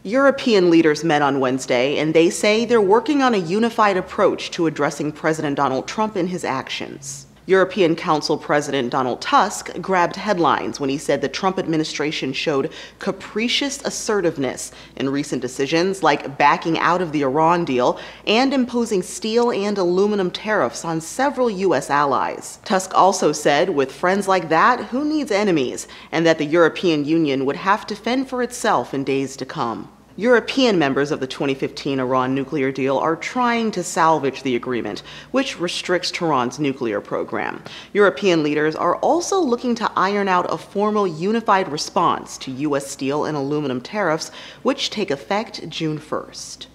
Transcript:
European leaders met on Wednesday, and they say they're working on a unified approach to addressing President Donald Trump and his actions. European Council President Donald Tusk grabbed headlines when he said the Trump administration showed capricious assertiveness in recent decisions like backing out of the Iran deal and imposing steel and aluminum tariffs on several U.S. allies. Tusk also said, with friends like that, who needs enemies, and that the European Union would have to fend for itself in days to come. European members of the 2015 Iran nuclear deal are trying to salvage the agreement, which restricts Tehran's nuclear program. European leaders are also looking to iron out a formal unified response to U.S. steel and aluminum tariffs, which take effect June 1st.